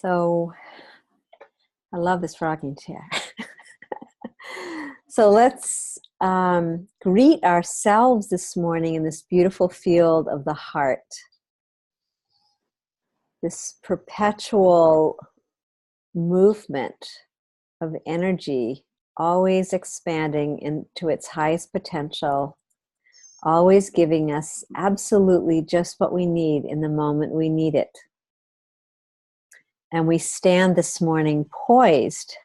So I love this rocking chair. So let's greet ourselves this morning in this beautiful field of the heart. This perpetual movement of energy, always expanding into its highest potential, always giving us absolutely just what we need in the moment we need it. And we stand this morning poised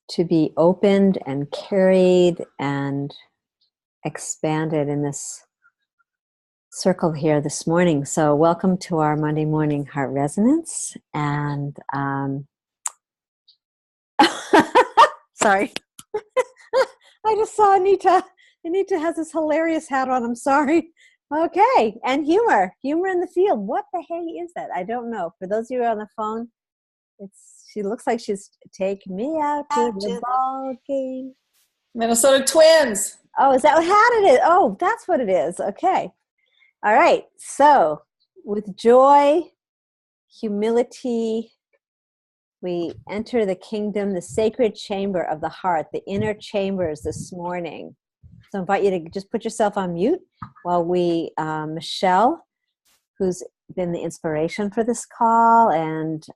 to be opened and carried and expanded in this circle here this morning. So welcome to our Monday morning heart resonance. And sorry, I just saw Anita. Anita has this hilarious hat on. I'm sorry. Okay, and humor in the field. What the hey is that? I don't know. For those of you on the phone, she looks like she's take me out to the ball game. Minnesota Twins. Oh, is that what hat it is? Oh, that's what it is. Okay. All right. So with joy, humility, we enter the kingdom, the sacred chamber of the heart, the inner chambers this morning. So I invite you to just put yourself on mute while we, Michelle, who's been the inspiration for this call, and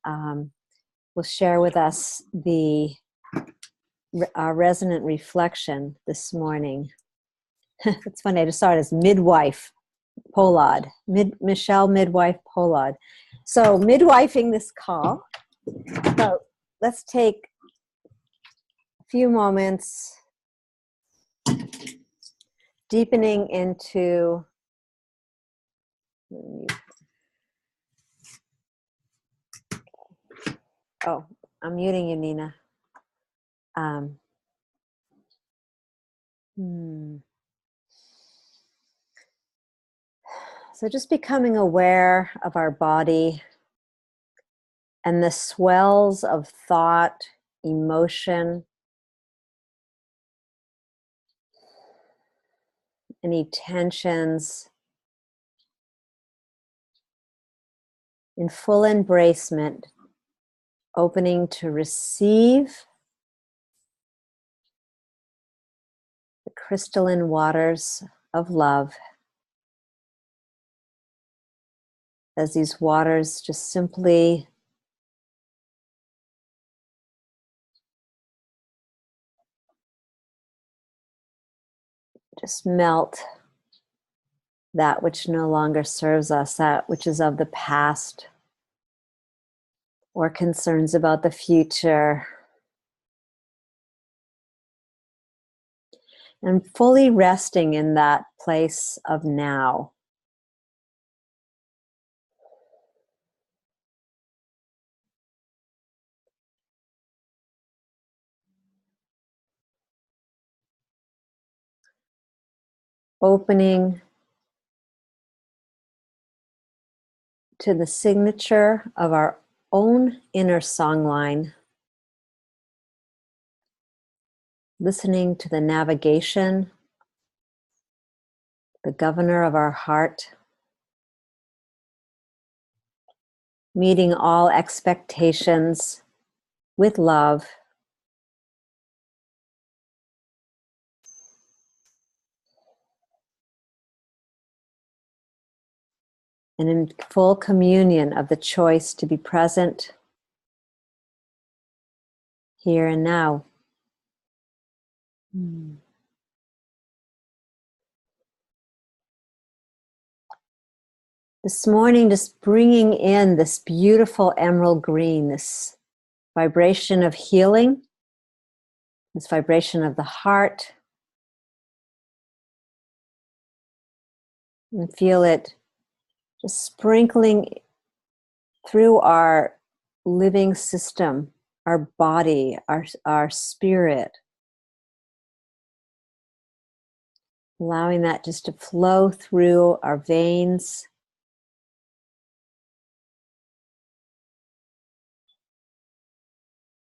will share with us our resonant reflection this morning. It's funny, I just saw it as midwife Pollard, Michelle Midwife Pollard. So midwifing this call. So let's take a few moments deepening into I'm muting you, Nina. So just becoming aware of our body and the swells of thought, emotion, any tensions, in full embracement, opening to receive the crystalline waters of love, as these waters just simply just melt that which no longer serves us, that which is of the past, or concerns about the future. And fully resting in that place of now. Opening to the signature of our own inner songline. Listening to the navigation, the governor of our heart. Meeting all expectations with love. And in full communion of the choice to be present here and now. This morning, just bringing in this beautiful emerald green, this vibration of healing, this vibration of the heart. And feel it just sprinkling through our living system, our body, our spirit. Allowing that just to flow through our veins.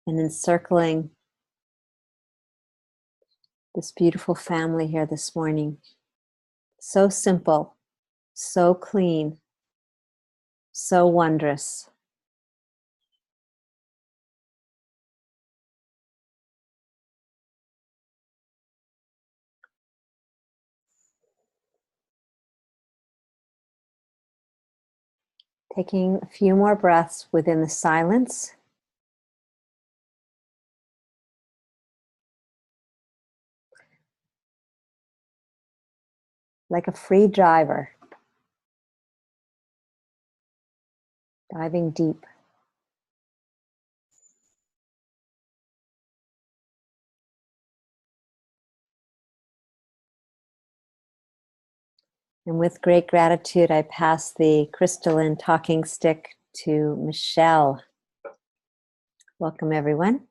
And encircling this beautiful family here this morning. So simple, so clean, So wondrous. Taking a few more breaths within the silence. Like a free diver, diving deep. And with great gratitude, I pass the crystalline talking stick to Michelle. Welcome, everyone.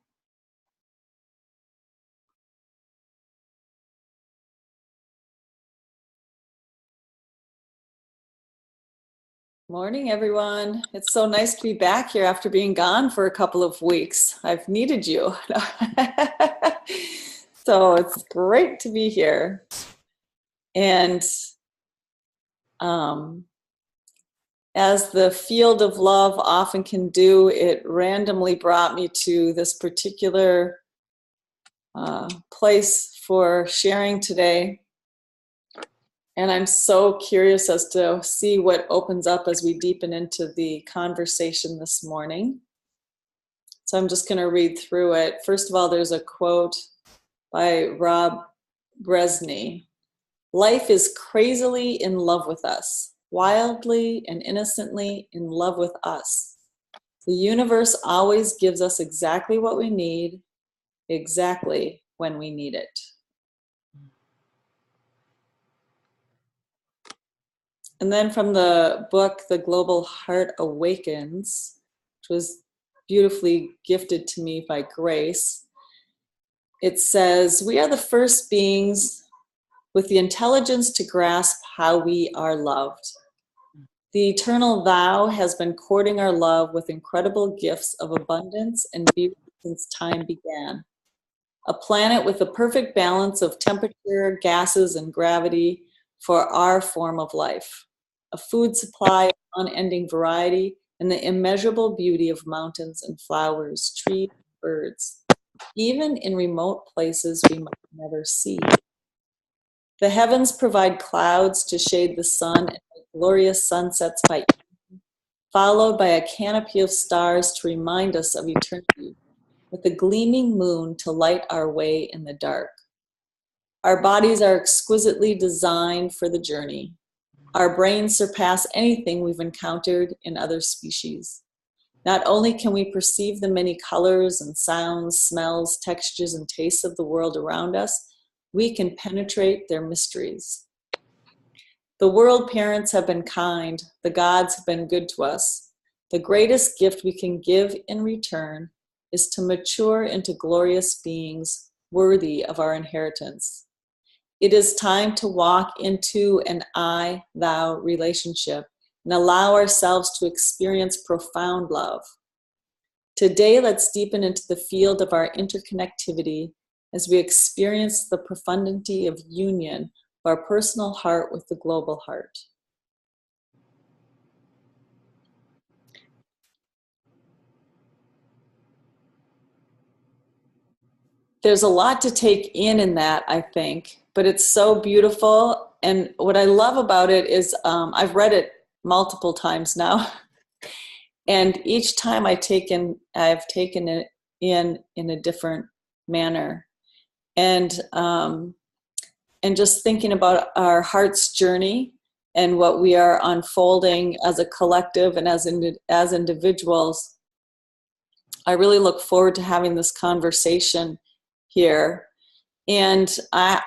Morning, everyone. It's so nice to be back here after being gone for a couple of weeks. I've needed you. So it's great to be here. And as the field of love often can do, it randomly brought me to this particular place for sharing today. And I'm so curious as to see what opens up as we deepen into the conversation this morning. So I'm just going to read through it. First of all, there's a quote by Rob Bresney. Life is crazily in love with us, wildly and innocently in love with us. The universe always gives us exactly what we need, exactly when we need it. And then from the book, The Global Heart Awakens, which was beautifully gifted to me by Grace, it says, we are the first beings with the intelligence to grasp how we are loved. The eternal thou has been courting our love with incredible gifts of abundance and beauty since time began. A planet with a perfect balance of temperature, gases, and gravity for our form of life. A food supply of unending variety and the immeasurable beauty of mountains and flowers, trees, birds, even in remote places we might never see. The heavens provide clouds to shade the sun and make glorious sunsets by evening, followed by a canopy of stars to remind us of eternity, with a gleaming moon to light our way in the dark. Our bodies are exquisitely designed for the journey. Our brains surpass anything we've encountered in other species. Not only can we perceive the many colors and sounds, smells, textures, and tastes of the world around us, we can penetrate their mysteries. The world parents have been kind. The gods have been good to us. The greatest gift we can give in return is to mature into glorious beings worthy of our inheritance. It is time to walk into an I-thou relationship and allow ourselves to experience profound love. Today, let's deepen into the field of our interconnectivity as we experience the profundity of union of our personal heart with the global heart. There's a lot to take in that, I think, but it's so beautiful. And what I love about it is I've read it multiple times now. And each time I've taken it in a different manner. And just thinking about our heart's journey and what we are unfolding as a collective and as individuals, I really look forward to having this conversation here. And I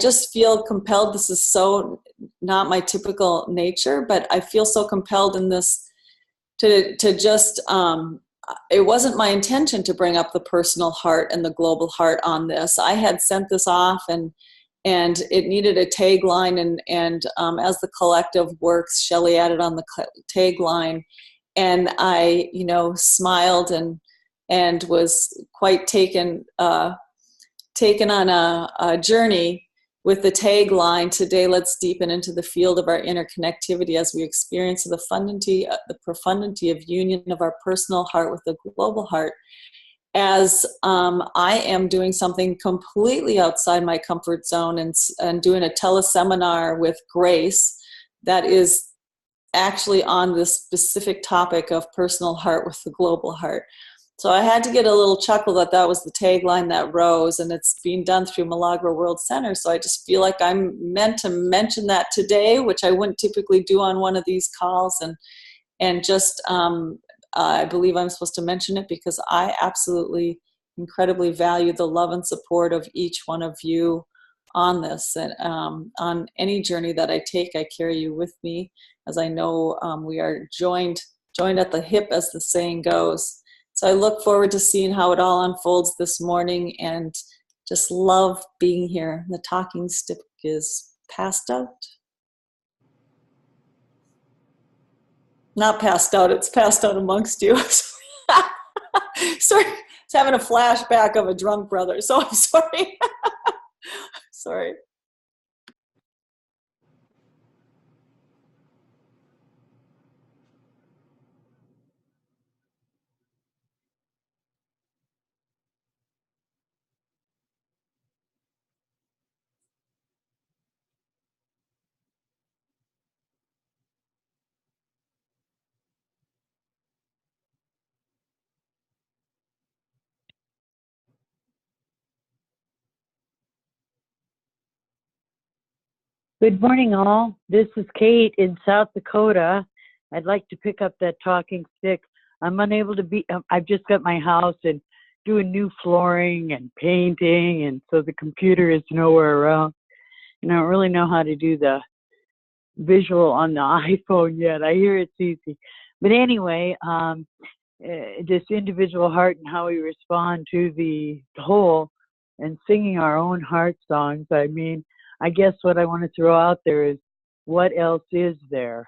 just feel compelled. This is so not my typical nature, but I feel so compelled in this to just, it wasn't my intention to bring up the personal heart and the global heart on this. I had sent this off and it needed a tagline, and as the collective works, Shelley added on the tagline, and I, smiled and was quite taken on a journey with the tagline, "Today let's deepen into the field of our interconnectivity as we experience the profundity of union of our personal heart with the global heart." As I am doing something completely outside my comfort zone and doing a teleseminar with Grace that is actually on this specific topic of personal heart with the global heart. So I had to get a little chuckle that was the tagline that rose, and it's being done through Milagro World Center. So I just feel like I'm meant to mention that today, which I wouldn't typically do on one of these calls, and just I believe I'm supposed to mention it because I absolutely incredibly value the love and support of each one of you on this, and on any journey that I take, I carry you with me, as I know we are joined at the hip, as the saying goes. So I look forward to seeing how it all unfolds this morning, and just love being here. The talking stick is passed out. Not passed out, it's passed out amongst you. Sorry, it's having a flashback of a drunk brother, so I'm sorry. Sorry. Good morning, all. This is Kate in South Dakota. I'd like to pick up that talking stick. I'm unable to be, I've just got my house and doing new flooring and painting, and so the computer is nowhere around. And I don't really know how to do the visual on the iPhone yet. I hear it's easy. But anyway, this individual heart and how we respond to the whole and singing our own heart songs. I mean, I guess what I want to throw out there is, what else is there?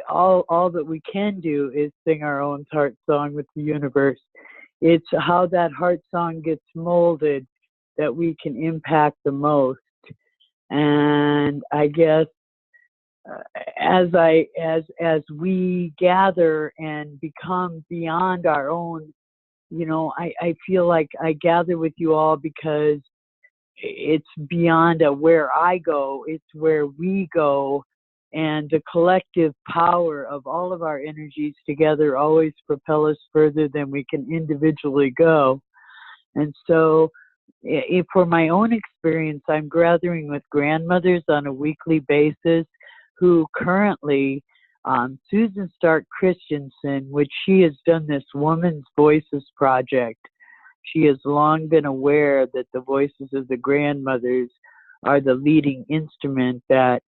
All that we can do is sing our own heart song with the universe. It's how that heart song gets molded that we can impact the most. And I guess as we gather and become beyond our own, I feel like I gather with you all because it's beyond where I go, it's where we go, and the collective power of all of our energies together always propel us further than we can individually go. And so for my own experience, I'm gathering with grandmothers on a weekly basis who currently, Susan Stark Christensen, which she has done this Women's Voices project. She has long been aware that the voices of the grandmothers are the leading instrument that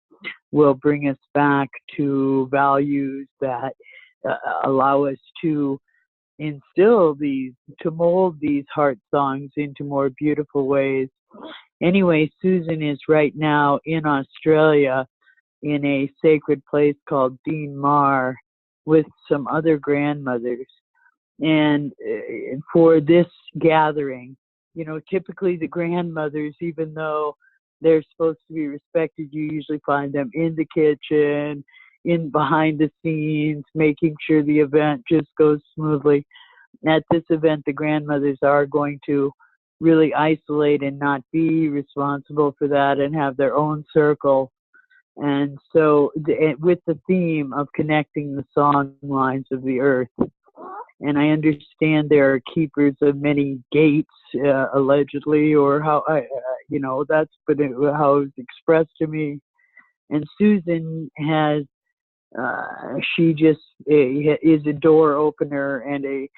will bring us back to values that allow us to instill to mold these heart songs into more beautiful ways. Anyway, Susan is right now in Australia in a sacred place called Dean Mar with some other grandmothers. And for this gathering, typically the grandmothers, even though they're supposed to be respected, you usually find them in the kitchen, in behind the scenes, making sure the event just goes smoothly. At this event, the grandmothers are going to really isolate and not be responsible for that and have their own circle. And so with the theme of connecting the song lines of the earth. And I understand there are keepers of many gates, allegedly, or how that's how it was expressed to me. And Susan has, she just is a door opener and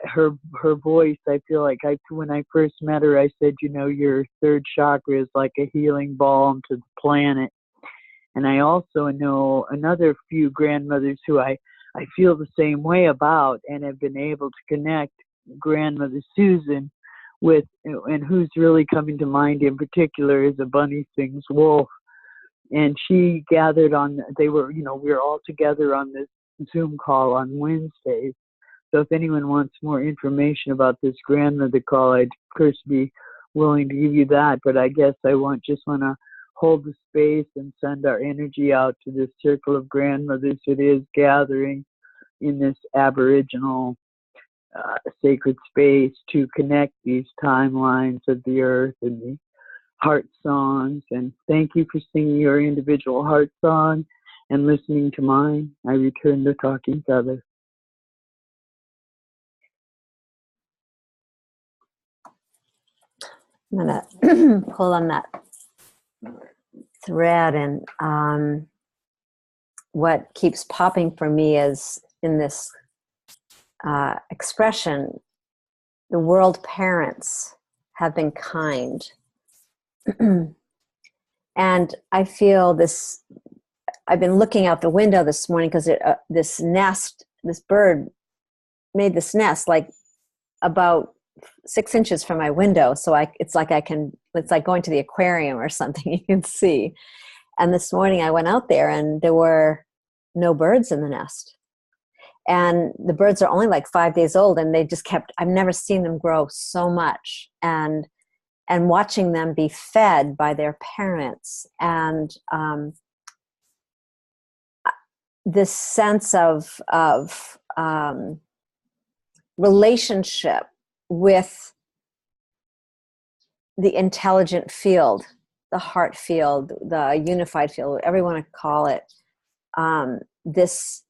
her voice. I feel like when I first met her, I said, your third chakra is like a healing balm to the planet. And I also know another few grandmothers who I feel the same way about and have been able to connect. Grandmother Susan with, and who's really coming to mind in particular is a Bunny Sings Wolf. And she gathered we were all together on this Zoom call on Wednesdays. So if anyone wants more information about this grandmother call, I'd of course be willing to give you that, but I guess I just want to hold the space and send our energy out to this circle of grandmothers that is gathering in this Aboriginal sacred space to connect these timelines of the earth and the heart songs. And thank you for singing your individual heart song and listening to mine. I return the talking feather. I'm gonna pull on that thread, and what keeps popping for me is in this expression, the world parents have been kind. And I feel this, I've been looking out the window this morning because this bird made this nest like about 6 inches from my window. So it's like going to the aquarium or something, you can see. And this morning I went out there and there were no birds in the nest. And the birds are only like 5 days old, and they just I've never seen them grow so much. And watching them be fed by their parents, and this sense of relationship with the intelligent field, the heart field, the unified field, whatever you want to call it, this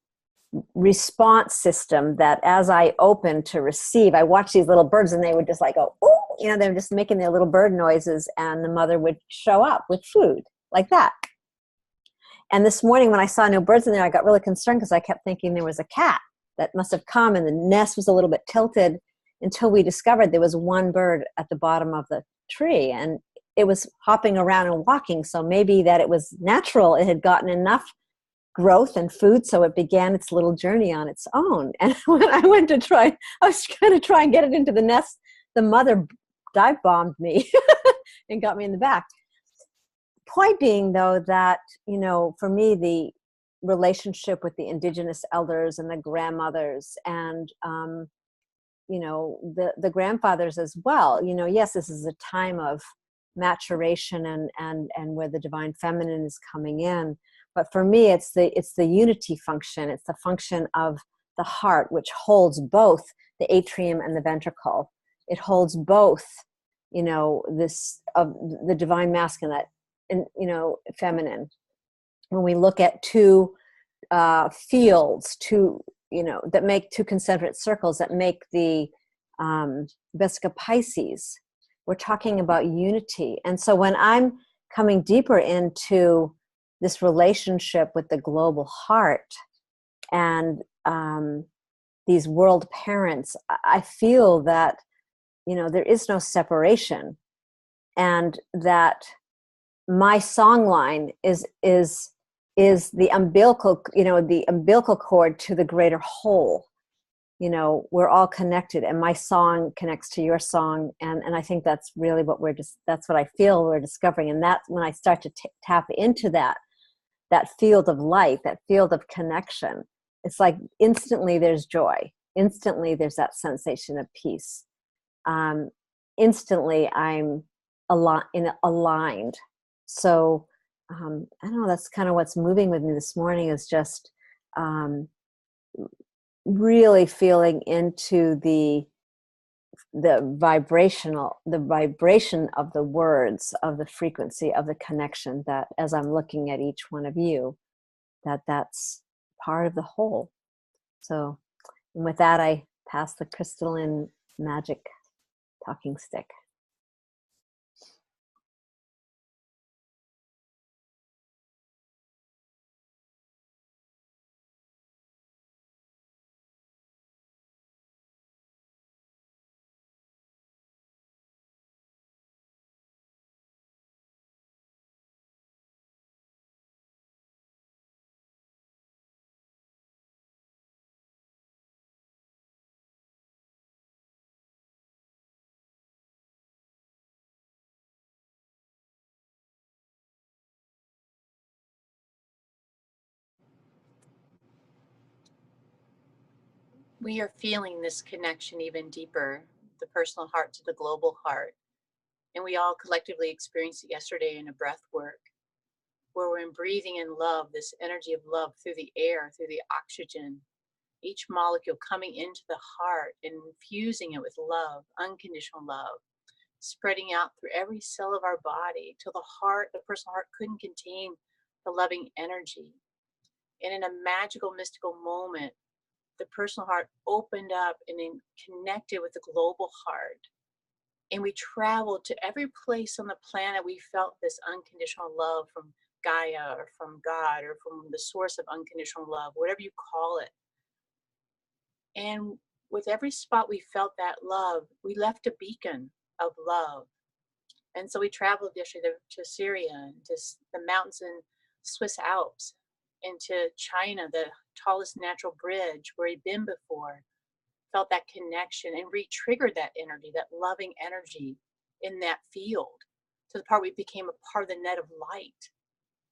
response system that as I opened to receive, I watched these little birds and they would just like go, oh, you know, they were just making their little bird noises, and the mother would show up with food like that. And this morning when I saw no birds in there, I got really concerned because I kept thinking there was a cat that must have come, and the nest was a little bit tilted until we discovered there was one bird at the bottom of the tree, and it was hopping around and walking. So maybe that it was natural. It had gotten enough growth and food, so it began its little journey on its own. And when I went to try, I was going to try and get it into the nest, the mother dive bombed me and got me in the back. Point being, though, that, you know, for me, the relationship with the indigenous elders and the grandmothers and, you know, the grandfathers as well, you know, yes, this is a time of maturation and where the divine feminine is coming in. But for me, it's the unity function. It's the function of the heart, which holds both the atrium and the ventricle. It holds both, you know, this of the divine masculine, and, you know, feminine. When we look at two fields, you know, that make two concentric circles that make the Vesica Pisces, we're talking about unity. And so when I'm coming deeper into this relationship with the global heart and these world parents, I feel that, you know, there is no separation, and that my song line is the umbilical, you know, the umbilical cord to the greater whole. You know, we're all connected, and my song connects to your song, and I think that's really what that's what I feel we're discovering. And that's when I start to tap into that field of light, that field of connection. It's like instantly there's joy, instantly there's that sensation of peace, instantly I'm aligned. So I don't know, that's kind of what's moving with me this morning, is just really feeling into the vibration of the words, of the frequency, of the connection, that as I'm looking at each one of you, that's part of the whole. So, and with that, I pass the crystalline magic talking stick. We are feeling this connection even deeper, the personal heart to the global heart. And we all collectively experienced it yesterday in a breath work, where we're breathing in love, this energy of love through the air, through the oxygen, each molecule coming into the heart and infusing it with love, unconditional love, spreading out through every cell of our body till the heart, the personal heart, couldn't contain the loving energy. And in a magical, mystical moment, the personal heart opened up and then connected with the global heart. And we traveled to every place on the planet we felt this unconditional love from Gaia or from God or from the source of unconditional love, whatever you call it. And with every spot we felt that love, we left a beacon of love. And so we traveled yesterday to Syria and to the mountains in Swiss Alps, into China, the tallest natural bridge where he'd been before, felt that connection and re-triggered that energy, that loving energy in that field, to the part we became a part of the net of light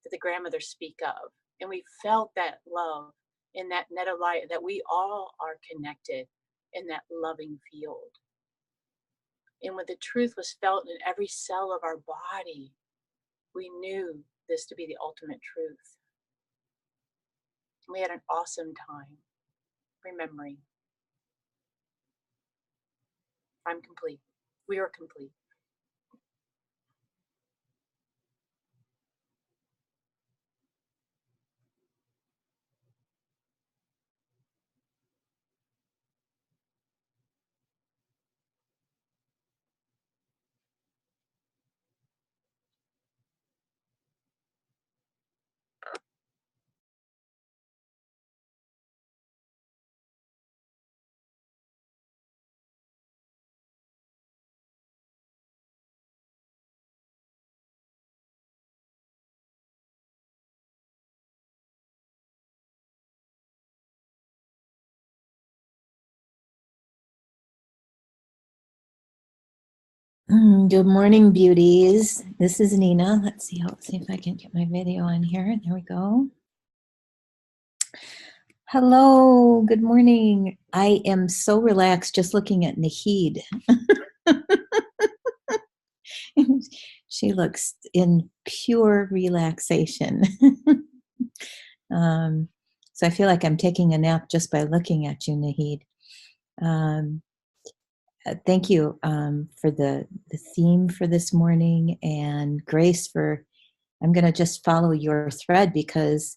that the grandmothers speak of. And we felt that love in that net of light, that we all are connected in that loving field. And when the truth was felt in every cell of our body, we knew this to be the ultimate truth. We had an awesome time remembering. I'm complete. We are complete. Good morning, beauties. This is Nina. Let's see if I can get my video on here. There we go. Hello, good morning. I am so relaxed just looking at Nahid. She looks in pure relaxation. So I feel like I'm taking a nap just by looking at you, Nahid. Thank you for the theme for this morning, and Grace I'm going to just follow your thread because,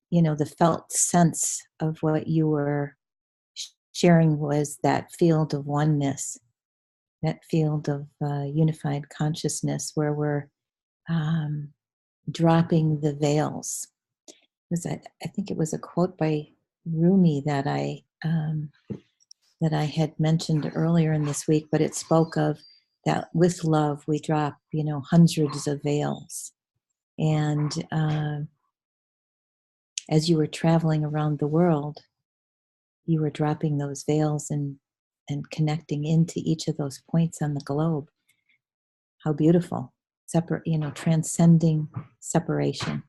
you know, the felt sense of what you were sharing was that field of oneness, that field of unified consciousness where we're dropping the veils. I think it was a quote by Rumi that I had mentioned earlier in this week, but it spoke of that with love we drop, you know, hundreds of veils. And as you were traveling around the world, you were dropping those veils and connecting into each of those points on the globe. How beautiful. Separate, you know, transcending separation.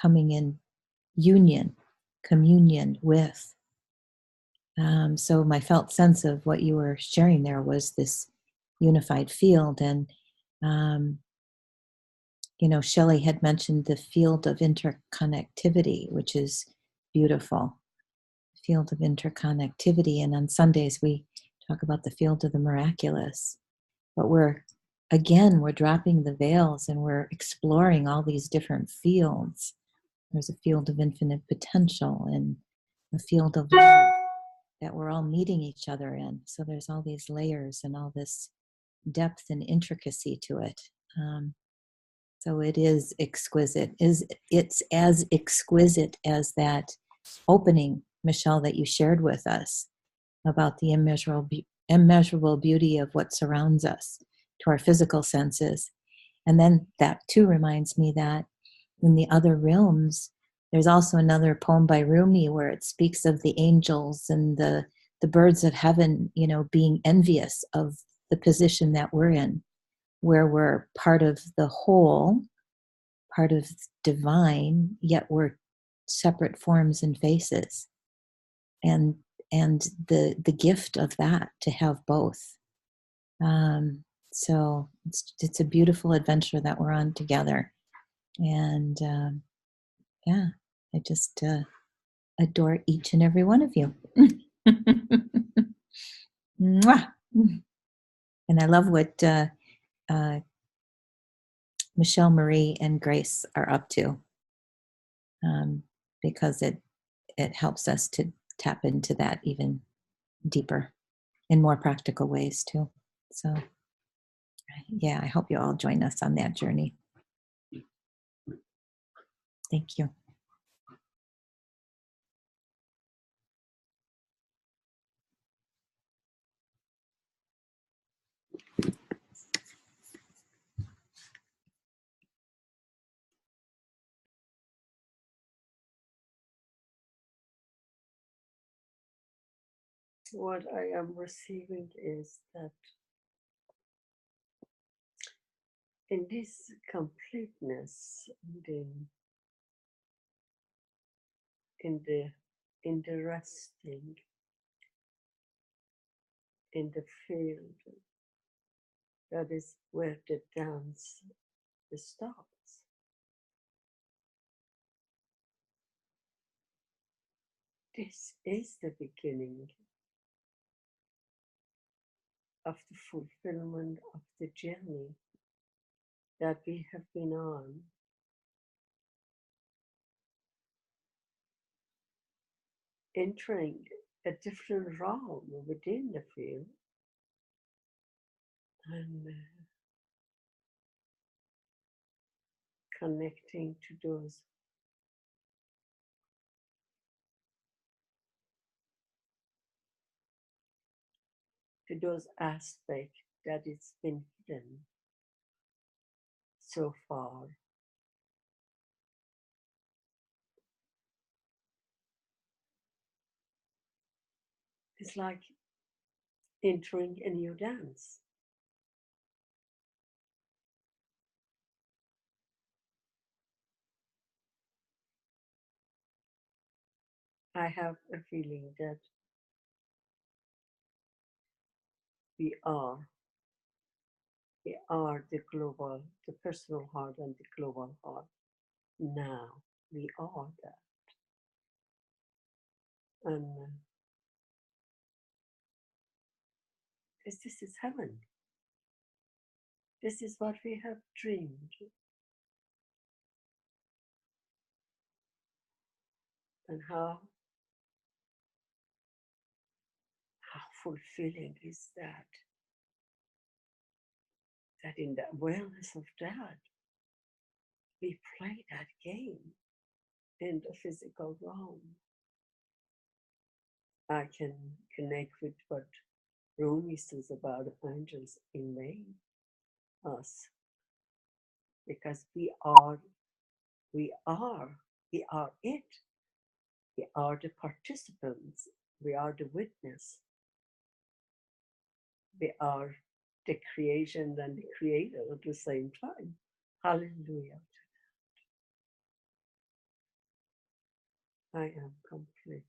Coming in union, communion with. So my felt sense of what you were sharing there was this unified field. And, you know, Shelley had mentioned the field of interconnectivity, which is beautiful. Field of interconnectivity. And on Sundays, we talk about the field of the miraculous. But we're dropping the veils and we're exploring all these different fields. There's a field of infinite potential and a field of love that we're all meeting each other in. So there's all these layers and all this depth and intricacy to it. So it is exquisite. It's as exquisite as that opening, Michelle, that you shared with us about the immeasurable beauty of what surrounds us to our physical senses. And then that too reminds me that in the other realms, there's also another poem by Rumi where it speaks of the angels and the birds of heaven, you know, being envious of the position that we're in, where we're part of the whole, part of divine, yet we're separate forms and faces. And the gift of that, to have both. So it's a beautiful adventure that we're on together. And yeah, I just adore each and every one of you. Mwah! And I love what Michelle, Marie, and Grace are up to, because it helps us to tap into that even deeper in more practical ways too. So yeah, I hope you all join us on that journey. Thank you. What I am receiving is that in this completeness, in the resting, in the field, that is where the dance stops. This is the beginning of the fulfillment of the journey that we have been on. Entering a different realm within the field and connecting to those aspects that it's been hidden so far. It's like entering a new dance. I have a feeling that we are the personal heart and the global heart. Now we are that. And this is heaven. This is what we have dreamed. And how fulfilling is that? That in the awareness of that, we play that game in the physical realm. I can connect with what Rumi says about angels invade us, because we are it. We are the participants. We are the witness. We are the creation and the creator at the same time. Hallelujah. I am complete.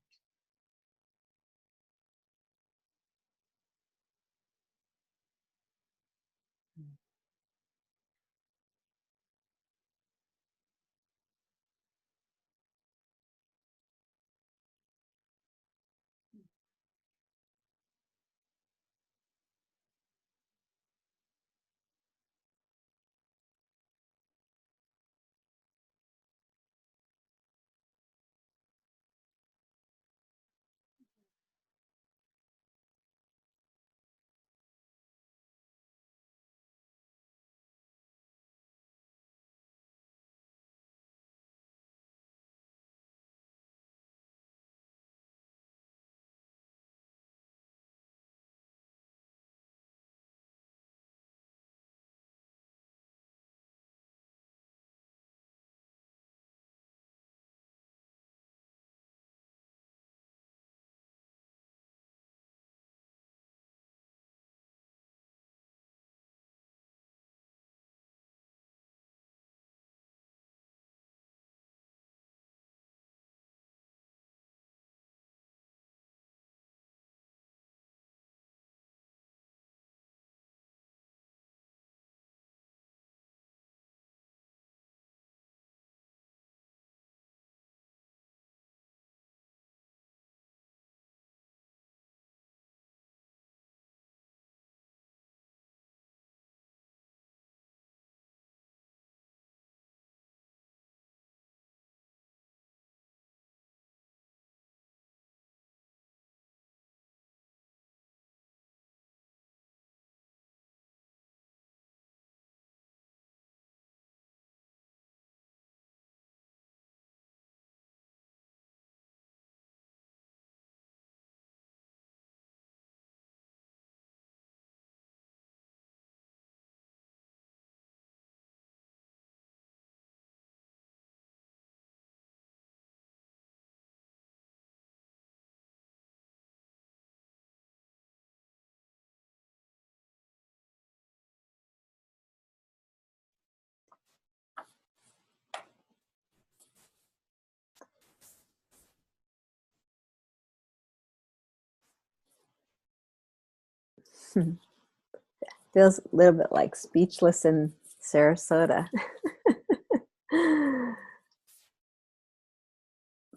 Feels a little bit like speechless in Sarasota.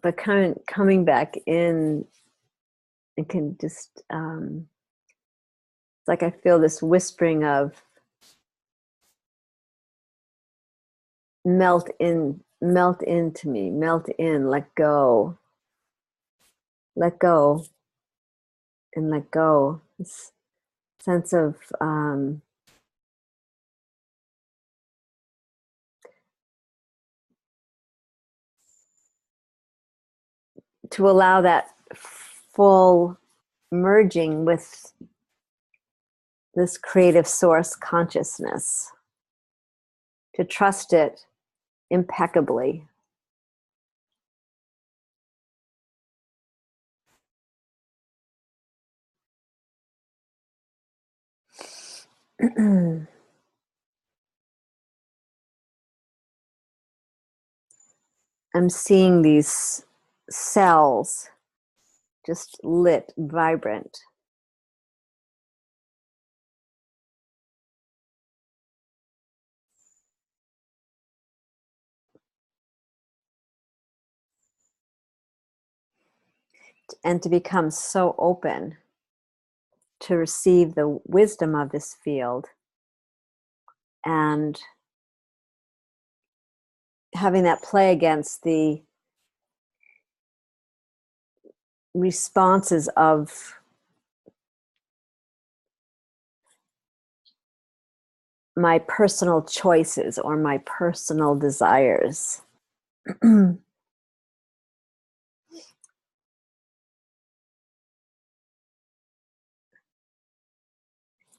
But coming back in, it can just, it's like I feel this whispering of melt into me, melt in, let go, and let go. This sense of to allow that full merging with this creative source consciousness, to trust it impeccably. I'm seeing these cells just lit, vibrant. And to become so open to receive the wisdom of this field, and having that play against the responses of my personal choices or my personal desires.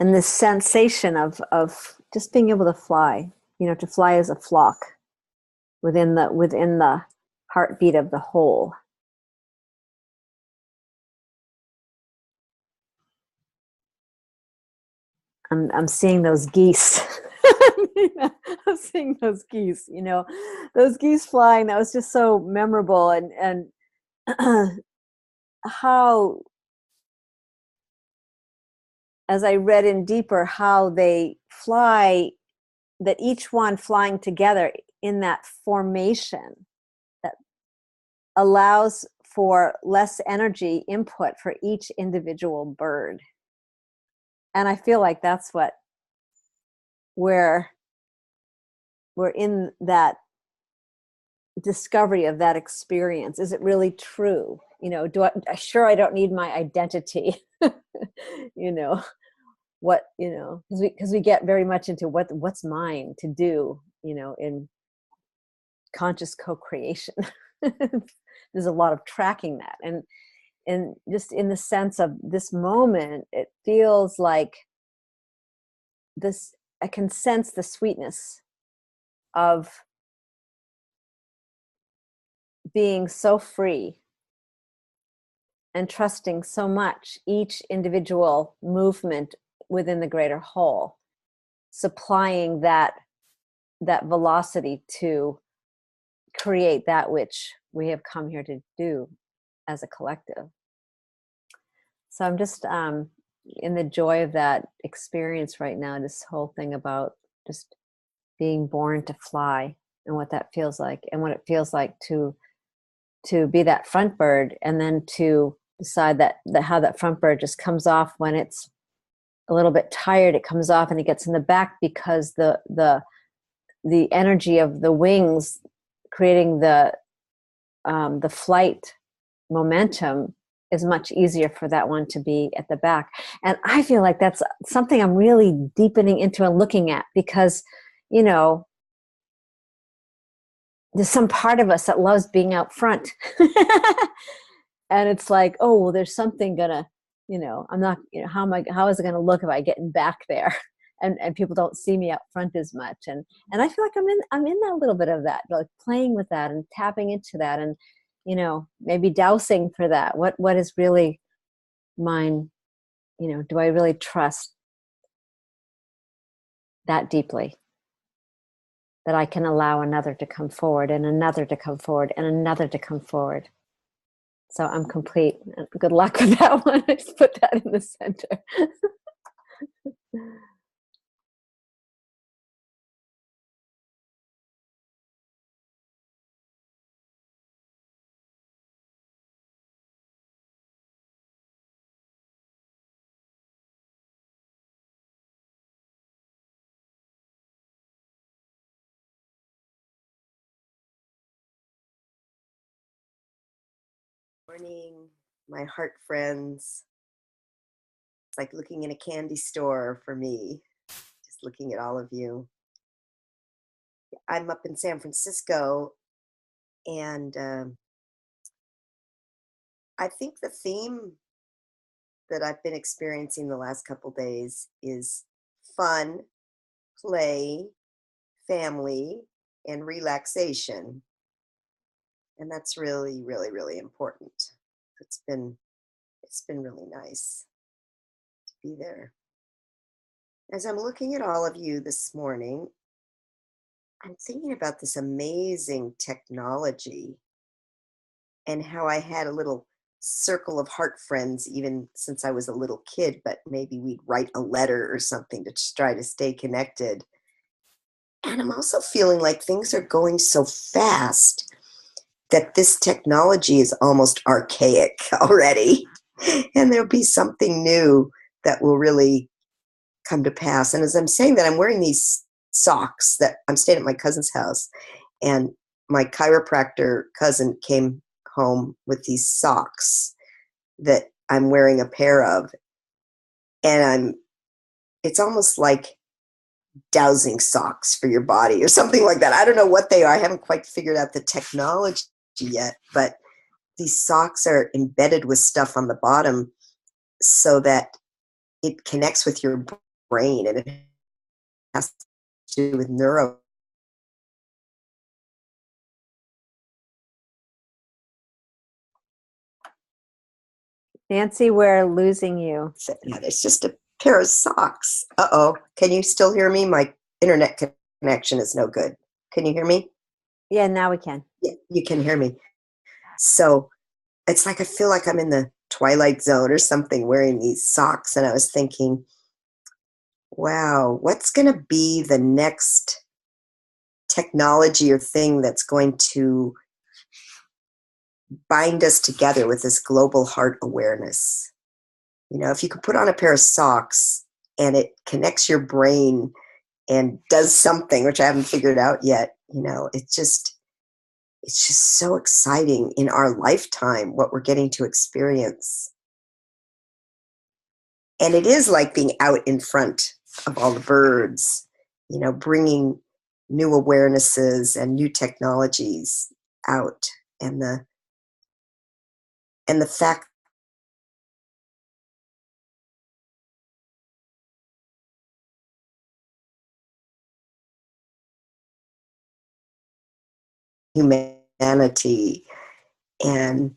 And this sensation of just being able to fly, to fly as a flock within the heartbeat of the whole. I'm seeing those geese. I'm seeing those geese, those geese flying. That was just so memorable, and how, as I read in deeper, how they fly, that each one flying together in that formation that allows for less energy input for each individual bird. And I feel like that's what we're in, that discovery of that experience. Is it really true? I don't need my identity. What, because we get very much into what's mine to do, in conscious co-creation. There's a lot of tracking that, and just in the sense of this moment, it feels like this, I can sense the sweetness of being so free and trusting so much each individual movement within the greater whole, supplying that velocity to create that which we have come here to do as a collective. So I'm just in the joy of that experience right now, this whole thing about just being born to fly, and what that feels like, and what it feels like to be that front bird, and then to decide that how that front bird just comes off when it's a little bit tired. It comes off and it gets in the back, because the energy of the wings creating the flight momentum is much easier for that one to be at the back. And I feel like that's something I'm really deepening into and looking at, because there's some part of us that loves being out front. And it's like, oh, well, there's something gonna, I'm not, how is it gonna look if I get in back there? And people don't see me out front as much. And I feel like I'm in a little bit of that, like playing with that and tapping into that, and maybe dousing for that. What is really mine? Do I really trust that deeply, that I can allow another to come forward, and another to come forward, and another to come forward? So I'm complete. Good luck with that one. I just put that in the center. Morning, my heart friends. It's like looking in a candy store for me, just looking at all of you. I'm up in San Francisco, and I think the theme that I've been experiencing the last couple days is fun, play, family, and relaxation. And that's really, really, really important. It's been really nice to be there. As I'm looking at all of you this morning, I'm thinking about this amazing technology and how I had a little circle of heart friends even since I was a little kid, but maybe we'd write a letter or something to try to stay connected. And I'm also feeling like things are going so fast that this technology is almost archaic already. And there'll be something new that will really come to pass. And as I'm saying that, I'm wearing these socks that I'm staying at my cousin's house. And my chiropractor cousin came home with these socks that I'm wearing a pair of. And it's almost like dowsing socks for your body or something like that. I don't know what they are. I haven't quite figured out the technology yet, but these socks are embedded with stuff on the bottom so that it connects with your brain, and it has to do with neuro. Nancy, we're losing you. Yeah, it's just a pair of socks. Uh-oh. Can you still hear me? My internet connection is no good. Can you hear me? Yeah, now we can. Yeah, you can hear me. So it's like I feel like I'm in the Twilight Zone or something wearing these socks. And I was thinking, wow, what's going to be the next technology or thing that's going to bind us together with this global heart awareness? You know, if you could put on a pair of socks and it connects your brain and does something, which I haven't figured out yet, you know, it's just so exciting in our lifetime what we're getting to experience. And it is like being out in front of all the birds, you know, bringing new awarenesses and new technologies out, and the fact humanity. And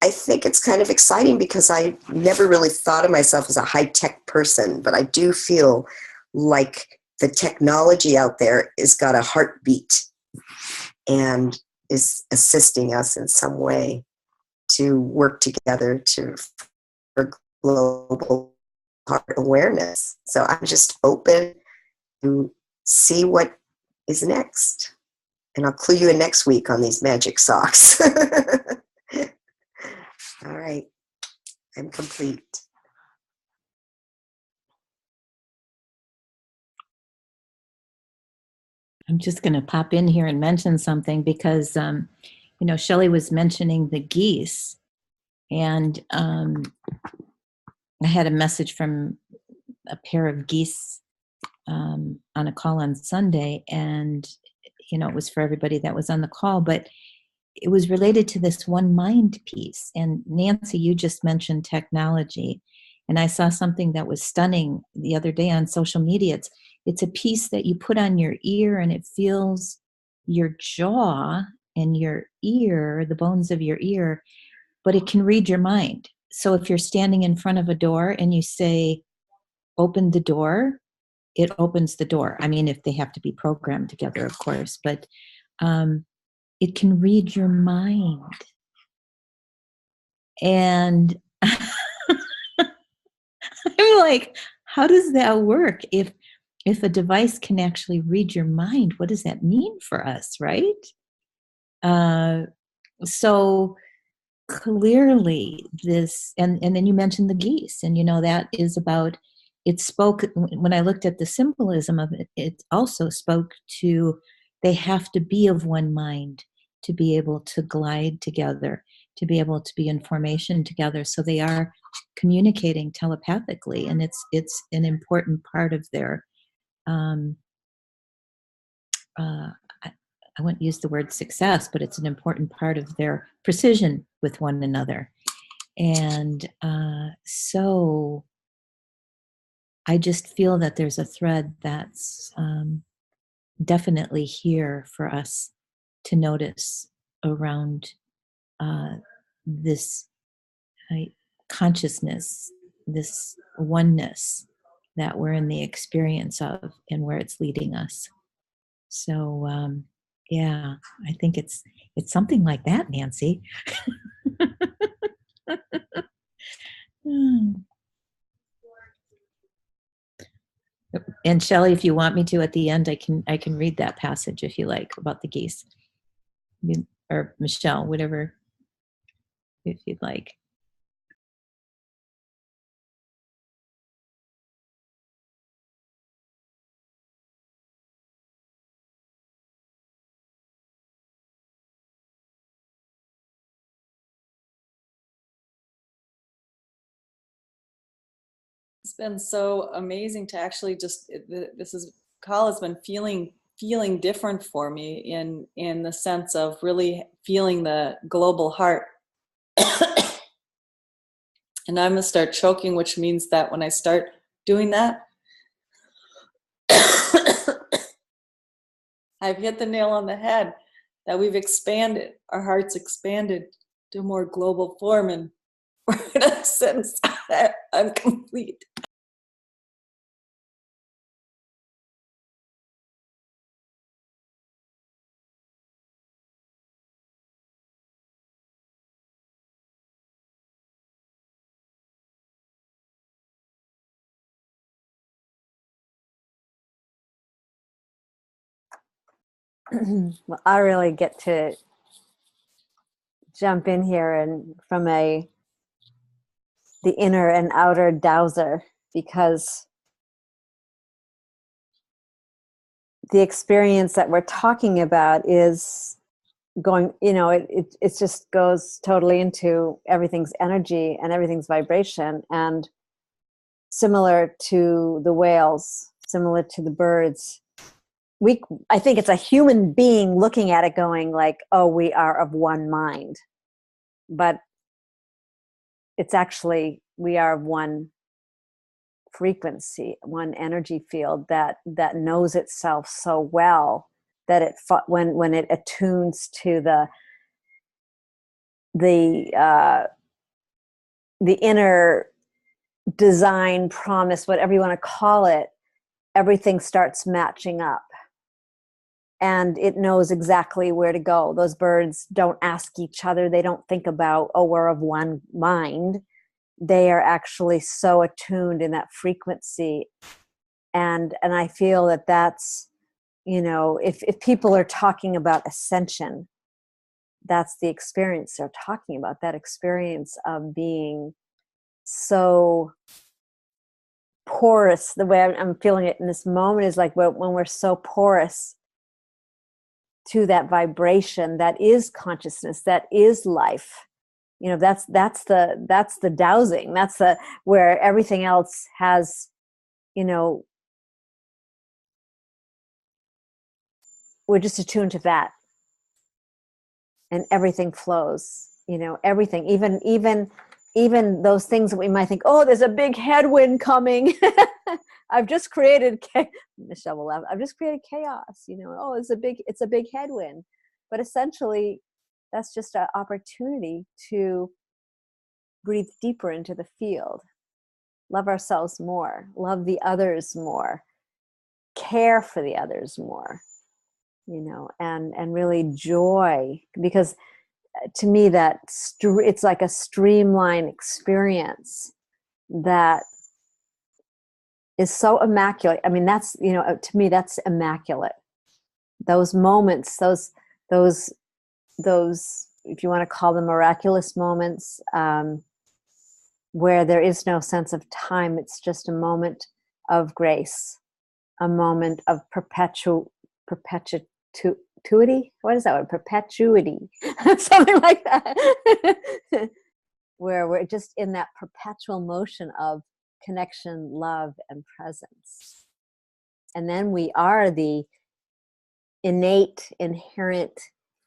I think it's kind of exciting because I never really thought of myself as a high-tech person, but I do feel like the technology out there has got a heartbeat and is assisting us in some way to work together for global heart awareness. So I'm just open to see what is next. And I'll clue you in next week on these magic socks. All right, I'm complete. I'm just going to pop in here and mention something because, you know, Shelley was mentioning the geese, and I had a message from a pair of geese on a call on Sunday, and, you know, it was for everybody that was on the call, but it was related to this one mind piece. And Nancy, you just mentioned technology, and I saw something that was stunning the other day on social media. It's a piece that you put on your ear, and it feels your jaw and your ear, the bones of your ear, but it can read your mind. So if you're standing in front of a door and you say, open the door, it opens the door. I mean, if they have to be programmed together, of course, but it can read your mind. And I'm like, how does that work? If a device can actually read your mind, what does that mean for us, right? So clearly this, and then you mentioned the geese, and that is about, it spoke, when I looked at the symbolism of it, it also spoke to, they have to be of one mind to be able to glide together, to be able to be in formation together. So they are communicating telepathically, and it's an important part of their uh, I wouldn't use the word success, but it's an important part of their precision with one another. And so I just feel that there's a thread that's definitely here for us to notice around this consciousness, this oneness that we're in the experience of, and where it's leading us. So yeah, I think it's something like that, Nancy. And Shelley, if you want me to at the end, I can read that passage if you like, about the geese. Or Michelle, whatever, if you'd like. It's been so amazing to actually just, call has been feeling different for me in the sense of really feeling the global heart. And I'm gonna start choking, which means that when I start doing that, I've hit the nail on the head, that we've expanded, our hearts expanded to a more global form, and in a sense, I'm complete. Well, I really get to jump in here and from the inner and outer dowser, because the experience that we're talking about is going, it just goes totally into everything's energy and everything's vibration, and similar to the whales, similar to the birds. I think it's a human being looking at it going like, oh, we are of one mind. But it's actually, we are of one frequency, one energy field that knows itself so well that when it attunes to the inner design, promise, whatever you want to call it, everything starts matching up. And it knows exactly where to go. Those birds don't ask each other. They don't think about, oh, we're of one mind. They are actually so attuned in that frequency. And I feel that that's, if people are talking about ascension, that's the experience they're talking about, that experience of being so porous. The way I'm feeling it in this moment is like when we're so porous to that vibration that is consciousness, that is life. That's the dowsing. That's where everything else has, we're just attuned to that, and everything flows. Everything, even those things that we might think, oh, there's a big headwind coming. I've just created, Michelle will laugh, I've just created chaos. Oh, it's a big headwind. But essentially, that's just an opportunity to breathe deeper into the field, love ourselves more, love the others more, care for the others more, and really joy. Because to me, that it's like a streamlined experience that is so immaculate. I mean, that's, you know, to me, that's immaculate. Those moments, those, if you want to call them miraculous moments, where there is no sense of time. It's just a moment of grace, a moment of perpetuity. What is that word? Perpetuity, something like that. Where we're just in that perpetual motion of connection, love, and presence. And then we are the innate, inherent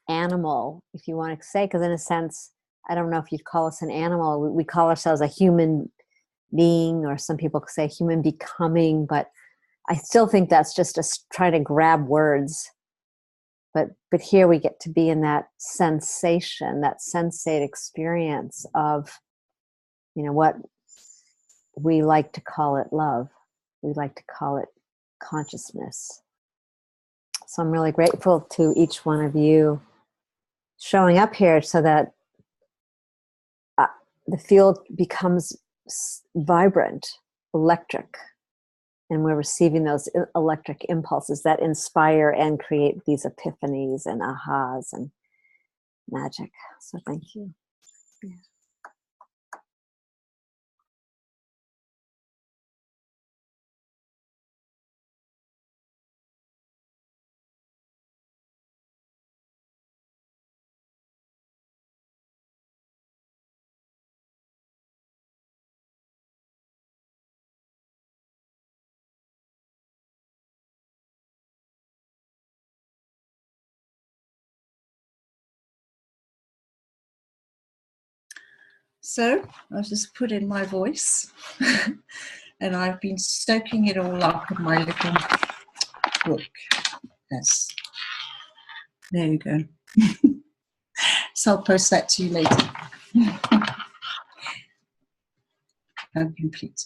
animal, if you want to say, because in a sense, I don't know if you'd call us an animal. We call ourselves a human being, or some people say human becoming, but I still think that's just us trying to grab words. But here we get to be in that sensation, that sensate experience of, you know, what we like to call it love. We like to call it consciousness. So I'm really grateful to each one of you showing up here so that the field becomes vibrant, electric, and we're receiving those electric impulses that inspire and create these epiphanies and ahas and magic. So thank you. Yeah. So I've just put in my voice and I've been stoking it all up in my little book. Yes. There you go. So I'll post that to you later. I'm complete.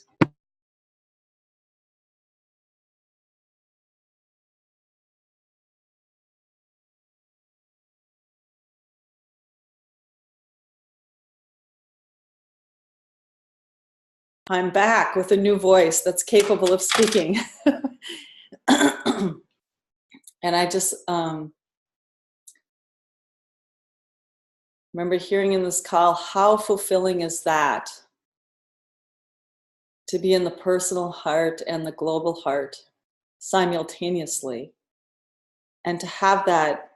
I'm back with a new voice that's capable of speaking. And I just remember hearing in this call, how fulfilling is that? To be in the personal heart and the global heart simultaneously. And to have that,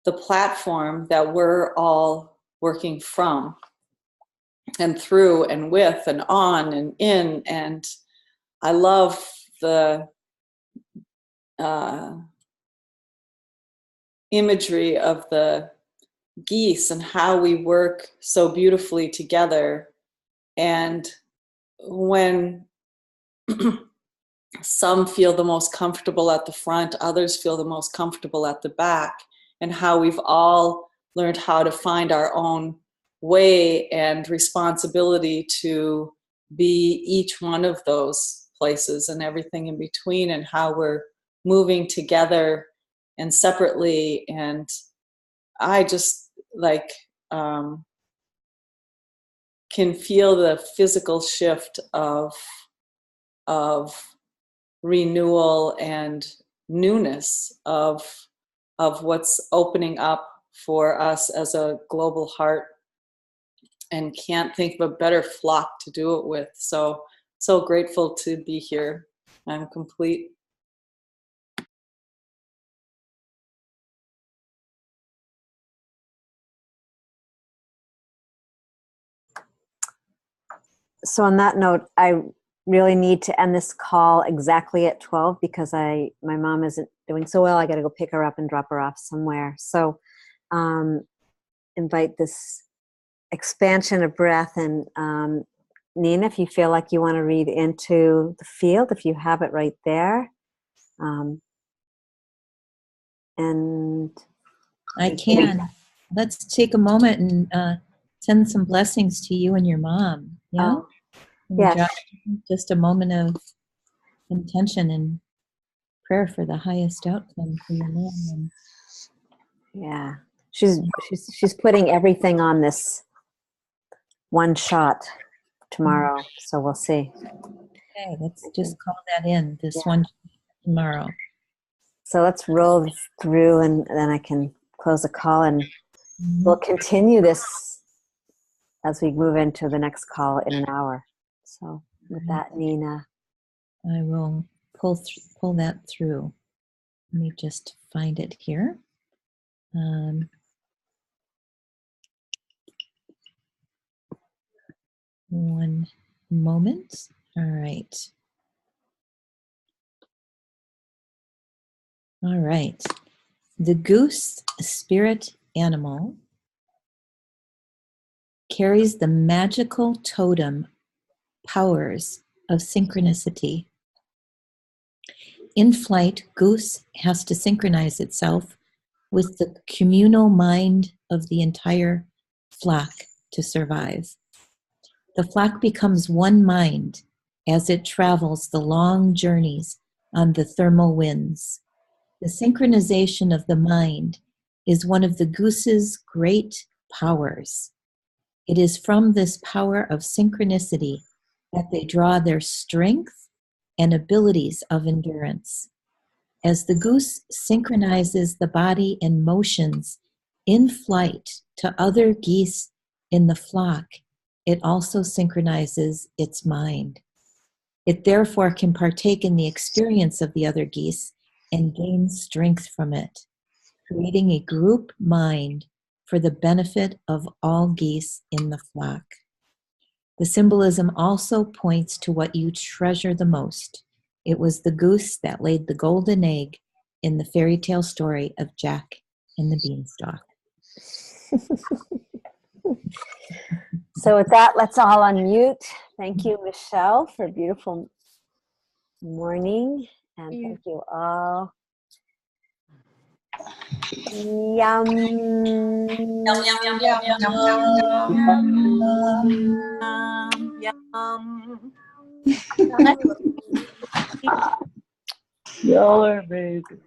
the platform that we're all working from and through and with and on and in. And I love the imagery of the geese and how we work so beautifully together. And when some feel the most comfortable at the front, others feel the most comfortable at the back, and how we've all learned how to find our own way and responsibility to be each one of those places and everything in between, and how we're moving together and separately. And I just like can feel the physical shift of renewal and newness of what's opening up for us as a global heart, and can't think of a better flock to do it with. So grateful to be here. I'm complete. So on that note, I really need to end this call exactly at 12 because my mom isn't doing so well. I got to go pick her up and drop her off somewhere. So invite this expansion of breath. And Nina, if you feel like you want to read into the field, if you have it right there. And I can. Let's take a moment and send some blessings to you and your mom. Yeah? Yes. Just a moment of intention and prayer for the highest outcome for your mom. Yeah. She's putting everything on this one shot tomorrow, so we'll see. Okay, let's just call that in. This one tomorrow. So let's roll this through, and then I can close the call, and we'll continue this as we move into the next call in an hour. So with that, Nina, I will pull that through. Let me just find it here. One moment. All right. All right. The goose, spirit animal, carries the magical totem powers of synchronicity. In flight, goose has to synchronize itself with the communal mind of the entire flock to survive. The flock becomes one mind as it travels the long journeys on the thermal winds. The synchronization of the mind is one of the goose's great powers. It is from this power of synchronicity that they draw their strength and abilities of endurance. As the goose synchronizes the body and motions in flight to other geese in the flock, it also synchronizes its mind. It therefore can partake in the experience of the other geese and gain strength from it, creating a group mind for the benefit of all geese in the flock. The symbolism also points to what you treasure the most. It was the goose that laid the golden egg in the fairy tale story of Jack and the Beanstalk. so with that, let's all unmute. Thank you, Michelle, for a beautiful morning, and thank you all. Yum. Yum, yum, yum, yum, yum. Y'all are amazing.